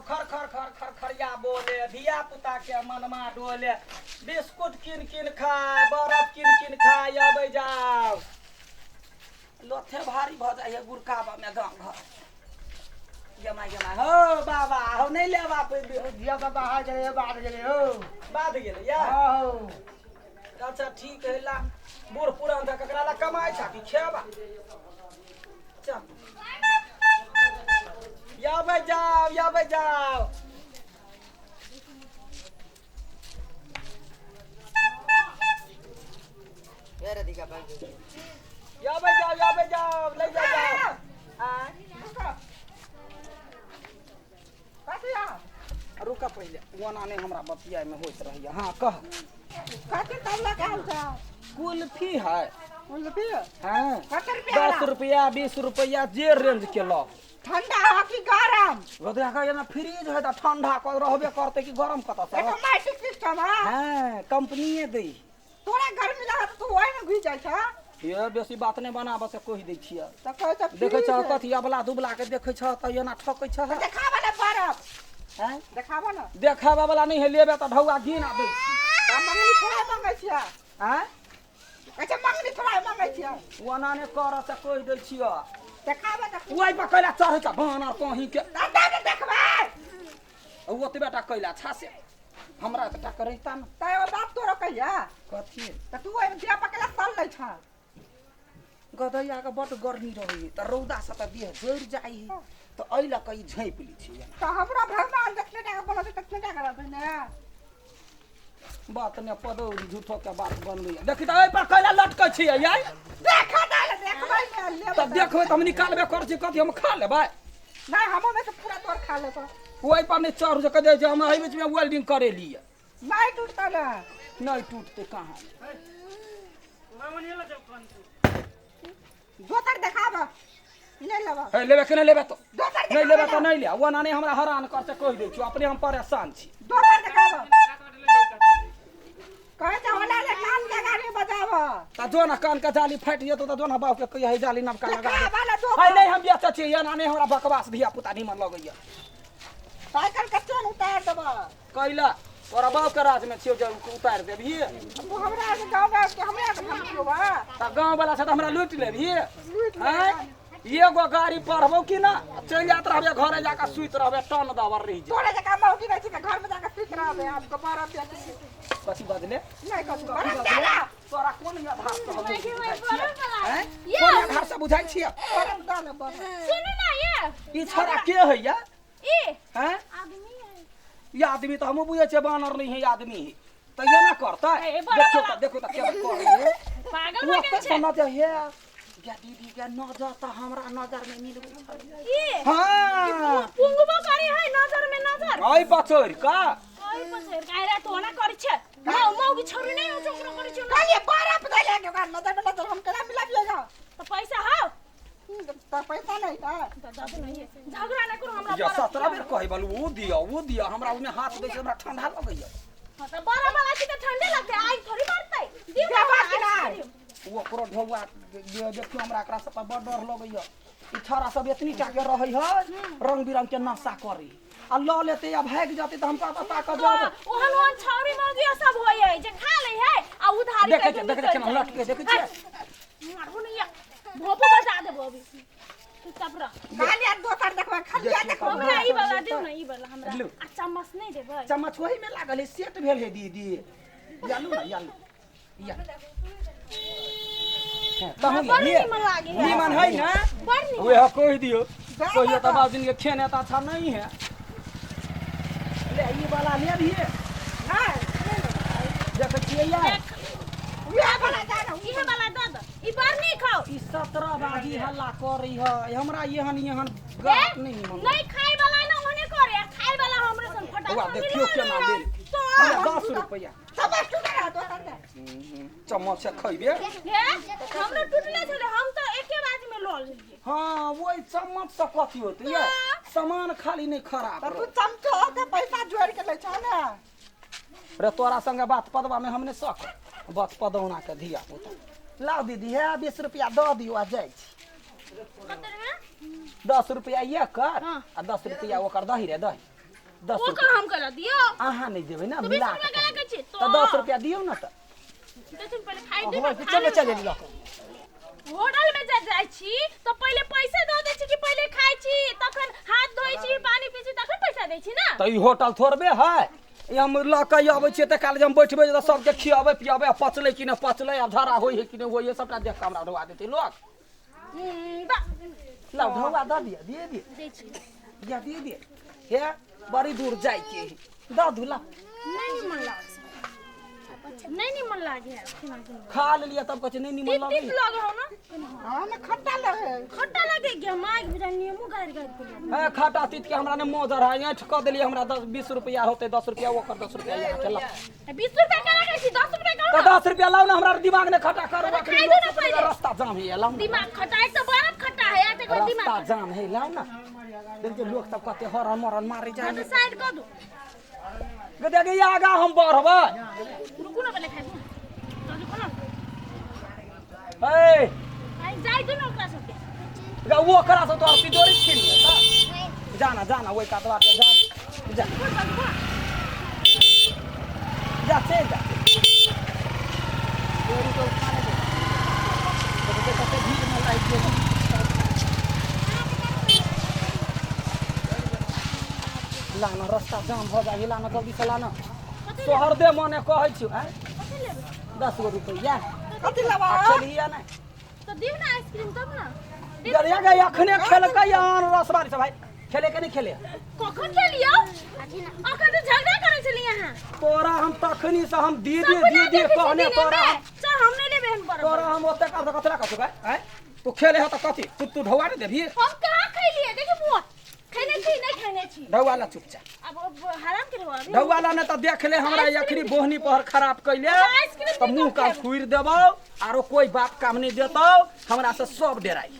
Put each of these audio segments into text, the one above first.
खर खर खर खर खरिया बोले धिया पुता के मनमा डोले बिस्कुट किन किन खाए बर्फ किन किन खाए अबै जाओ लोथे भारी भ जाइए गुरकाबा में गाँव घर जमा जमा हो बाबा हो नहीं लेबा धिया का बाहर गए बाहर गए हो बाध गेले या हो अच्छा ठीक है ला बूढ़ पुरान था ककरा ला कमाई छा कि खेबा चल या बजाओ ये राधिका भाई या बजाओ ले जाओ हां काटिया रुका पहले वना ने हमरा बतिया में होत रही हां कह काटे तब लगा उठा कुल्फी है कुल्फी हां 10 रुपया 10 रुपया 20 रुपया जे रेंज के लो ठंडा हो कि गरम गदरा का ना फ्रिज है त ठंडा क रहबे करते कि गरम कत से ऑटोमेटिक सिस्टम है हां कंपनीए दे तोरा गर्मी लागत तू ओइ में घुस जाय छ ये बेसी बात नहीं बनाबे से कहि दै छियै त कह त देखे छ कथि अबला दुबला के देखे छ त एना ठकै छ देखाबा ना बरफ हैं देखाबा ना देखाबा वाला नहीं है लेबे त ढौआ गिन आबे त मंगनी थोड़ा मंगै छिया हैं अच्छा मंगनी थोड़ा मंगै छिया वना ने कर से कहि दै छियै देखाबा त ओइ पर कैला चढ़ै छ बानर कहीं के दादा के देखबे ओतबे टा कैला छासे हमरा त टा करैता न त ओ बात तोरा कहिया कथि त तू ओइ में दिया पकला सल लै छ गदैया के बड गर्मी रही त रौदा से त देह जड़ जाई त ऐला कई झैप ली छी त हमरा भगवान जतने टाका बोलत ततने टाका रहतै ने बात ने पदौरी झूठो के बात बनबै देखि त ओइ पर कैला लटकै छी याई देखा दाल देखबै ने ले त देखबै त हम निकालबे कर छी कथि हम खा लेबै नहीं हमो में से पूरा तोर खा ले तो ओइ पर ने चढ़ से कह हम एहि बीच में वेल्डिंग करे लिए नहीं टूटता ना नहीं टूटते कहां दोसर देखाबा ले लेबा है लेबे के नहीं लेबे तो दोसर नहीं लेबे तो नहीं ले वो ना नहीं हमरा हैरान कर से कह दै छी अपने हम परेशान छी दोसर देखाबा कहे त होला ले कान लगा के बजाबा त जो ना कान का जाली फाट जेतो त जो ना बाप के कहिया जाली नबका लगा दे वाला दो है नहीं हम बेचै छी या ना नहीं हमरा बकवास धिया पुता निमन लगैया साइकिल के चोन उतार देबा कैला तोरा बाप के राज में छियो जे उतार देबही तू हमरा के गांव में के हमरा के हम बा त गांव वाला से त हमरा लूट लेबही हैं एगो गाड़ी पढ़बो कि ना चल जात रहबे घरे जाके सुइत रहबे टन दबर रही जे तोरे जका मौगी रह छी घर में जाके सुत रहबे हमको बारह पे कथि बदले नहीं कछु तोरा कोन आधार से हम हैं ये कोन आधार से बुझाइ छियै परम दाल बा सुनो ना ये ई छोरा के है या ए हैं आदमी है ये आदमी तो हम बुझे छे बानर नहीं है आदमी है तो ये ना करता ए, बड़ा देखो तो क्या कर रही है पागल वो हो गया तो न तो है या दीदी के नजर तो हमरा नजर में मिल गई ये हां पुंगबो करे है नजर में नजर आई बचोर का ओइ पछेर कायरा तो ना करि छे मौगी छोरी नहीं हो चोकरो करि छे कल ये बरफ दे ले के नजर में नजर हम केना मिलाबिएगा तो पैसा हो तो पैसा नहीं था दादा नहीं है झगड़ा ना करो हमरा या 17 बेर कहि बोल वो दिया हमरा उमे हाथ दे से हमरा ठंडा लगैया तो बड़ा वाला की तो ठंडे लगते आई थोड़ी मारतै क्या बात है वो पूरा ढौआ देखियो हमरा एकरा सब पर बड़ डर लगैया ई छोरा सब एतनी टा के रहै है रंग बिरंग के नशा करी आ ल लेते या भाग जाते त हम का बता के जब ओहन ओहन छौरी मौगी सब होय है जे खा ले है आ उधारी देखे हम लट के देखे छे मारबो नहीं भोपो बजा देबो अभी चुपचाप रह गाली यार दोसर देखबा खलिया देखबा हमरा ई वाला दिउ ना ई वाला हमरा लो। आ चम्मच नहीं देबै चम्मच वही में लागल है सेट भेल है दीदी यालू ना यालू या तहु बड़ ये निमन लागे है निमन है ना बड़ निमन ओए कह दियो कहियो त बाजिन के खेने त अच्छा नहीं है ले ये वाला ले भी है नहीं देख छिए या ये वाला जानो इहे वाला द द ई बार नहीं खाओ ई 17 बाजी हल्ला कर रही है हमरा यहन गात नहीं निमन नहीं खाई वाला ना होने करे खाई वाला हमरे सन फटा हुआ देखियो केना देल तो 10 रुपया सब टूटा रहा दोसर दे चम्मच से खइबे हे हमरा टूटले छले हम तो एके बाजी में ल लेलिए हां वही चम्मच से कथि होते ये सामान खाली नहीं खराब तू चमचो के पैसा जोड़ के ले छ ना रे तोरा संगे बात पदवा में हमने सक बात पदौना के धिया पुता लाओ दीदी है 20 रुपया दो दियो आ जाय छी कते में 10 रुपया ये कर हाँ। आ 10 रुपया ओकर दही रे दही 10 वो रुपया का हम करा दियो अहाँ नहीं देबै ना तो 20 मिला रुपया करा के छी तो 10 रुपया दियौ ना तो पहले खाई दे हो चले चले लियो होटल में जाय छी तो पहले पैसा दो दे छी कि पहले खाई छी तखन हाथ धोई छी पानी पी छी तखन पैसा दे छी ना तो ई होटल थोड़बे है हम ल के आबै छियै त काल जे हम बैठबै त सबके खियाबै पियाबै पचलै कि नहि पचलै आ धरा होइ है कि नहि होइ है सबटा देख के हमरा ढवा देतै लोग ला ढवा द दिए दिए दिए दे छी या दिए दिए हे बड़ी दूर जाय के द दूला नहीं मन लागे नहीं मन लागे खा लिया तब कछ नहीं निमन लगे टिप लगे हो ना हां ना खट्टा लगे खट्टा लगे क्या माग बिना नींबू गार गार के है खटा तीत के हमरा ने मोजर है यहाँ ठक देलिए हमरा 20 रुपया होते 10 रुपया वो कर 10 रुपया यहाँ चला 20 रुपया करा के छी 10 रुपया तो करो 10 रुपया लाओ ना हमरा दिमाग ने खटा करो खाई दो ना पहले रास्ता जाम है लाओ दिमाग खटा एक तो बड़ा खट्टा है या तो दिमाग रास्ता जाम है लाओ ना देखिए लोग सब कहते हरन मरन मारे जाए तो साइड कर दो देखिए ये आगा हम बढ़बै रुको ना पहले खाई दो तो रुको ना ए आई जाई दो ना ओकरा सबके वो करा से तो तिजोरी छीन ले जाना जाना वही का बात जा जा जा से जा तेरी तो खाने दे तो कते भीड़ में लाइक दे लाना रास्ता जाम भ जाई लाना जल्दी से लाना शहर दे मने कहै छी हैं 10 गो रुपया कथी लेबा चलिए ना तो दियो ना आइसक्रीम तब ना गरिया गई अखने खेलकै आन रसबारी से भाई खेले के नहीं खेले कखन खेलियो अखन तो झगड़ा करे छली यहां तोरा हम तखनी से हम दीदी कहने तोरा चल हमने ले बहन पर तोरा हम ओते का कतरा कहतो हैं तू खेले ह त कथी तू ढौआ ने देभी हम कहां खइलिए देखि बुआ खाने छी नहीं खाने छी ढौआला चुपचाप अब हराम के रहो अभी ढौआला ने त देख ले हमरा अखनी बोहनी पर खराब कैले त मुंह का खुइर देबो आरो कोई बात काम नहीं देतो हमरा से सब डेराई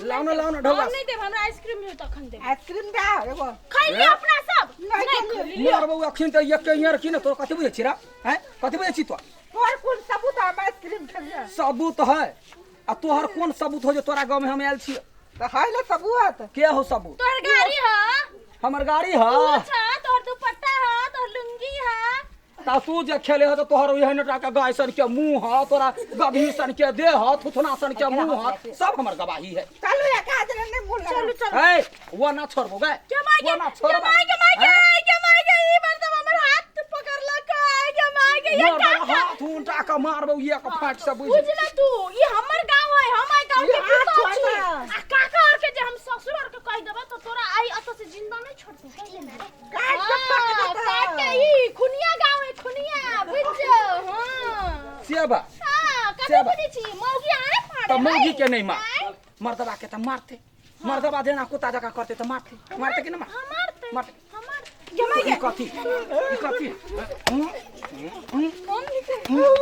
लाउना ढौआ हम नहीं देब हमरा आइसक्रीम मिल तखन देब आइसक्रीम दा एगो खाई ले अपना सब नहीं नहीं मोर बउ अखन त एक यार की न तो कथि बुझे छी रा हैं कथि बुझे छी तो तोर कोन सबूत हम आइसक्रीम खेलिए सबूत है आ तोहर कोन सबूत हो जे तोरा गांव में हम आयल छी तो है ना सबूत के हो सबूत तोहर गाड़ी ह हमर गाड़ी ह अच्छा तोहर दुपट्टा ह तोहर लुंगी ह ता तू जे खेले ह तो तोहर एहन टाका गाय सन के मुंह ह तोरा गभी सन के देह ह थुथना सन के मुंह ह सब हमर गवाही है चलो या का जने नहीं बोल चलो चलो ए वो ना छोड़बो गे क्या मांगे वो ना छोड़बो क्या मांगे ई बार तो हमर हाथ पकड़ ल क्या मांगे ये मोर बड़ा हाथ उंटा के मारबो एक फाट से बुझ बुझला तू ये हमर गांव है हमर गांव के ये हाथ पुतौ छी छोड़ा। आ काका और के जे हम ससुर और के कह देबो तो तोरा आई अत से जिंदा नहीं छोड़तू कहिए ना काट के पकड़ देता। काट के ई खुनिया गांव है खुनिया बुझो हां सेबा हां कते सेबा। बुझी छी मौगी आए फाड़े तो मौगी के नहीं मार मर्दबा के त मारते मर्दबा जेना कुत्ता जका करते त मारते कि ना मार मारते मारते हमार ई कथी ई कथी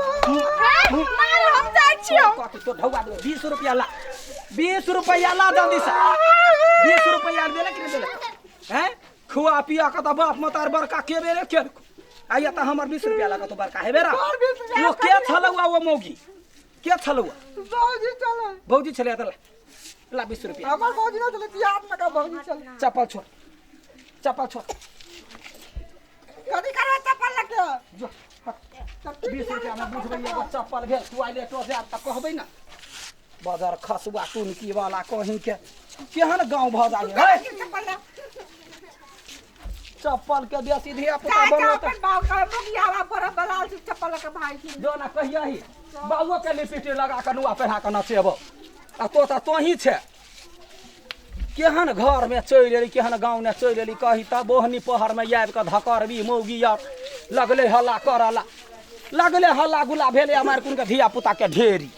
मार हम जाय छियो कथी तो ढौआ दे 20 रुपया ला 20 रुपया ला जल्दी से 20 रुपया देले कि नहीं देले हैं खुआ पिया के त बाप मतार बड़का के बेरे के आइया त हमर 20 रुपया ला के तो बड़का है बेरा वो के छलौआ वो मौगी के छलौआ बाबूजी चलो भौजी छले त ला 20 रुपया हमर बाबूजी ना चले याद ना का बाबूजी चल चप्पल छोड़ कथी करे चप्पल लगे जो 20 रुपया में बुझ गई एगो चप्पल भेल तू आइले तो जा त कहबै ना बाजार खसुआ टुनकी वाला कहीं के केहन गांव भ जाए है चप्पल ले चप्पल के बेसी धिया पुता काय बनल अपन बाप का मुखियावा पर बलाल से चप्पल के भाई की जो ना कहिया ही बाबुओ के लिपटी लगा के नुआ पहना के नचेबो आ तो ही छे केहन घर में चलि एली केहन गांव में चलि एली कही त बोहनी पहर में आबि के धकरबी मौगी आर लगले हल्ला करला लगले हल्ला गुला भेले हमार कुन के धिया पुता के ढेरी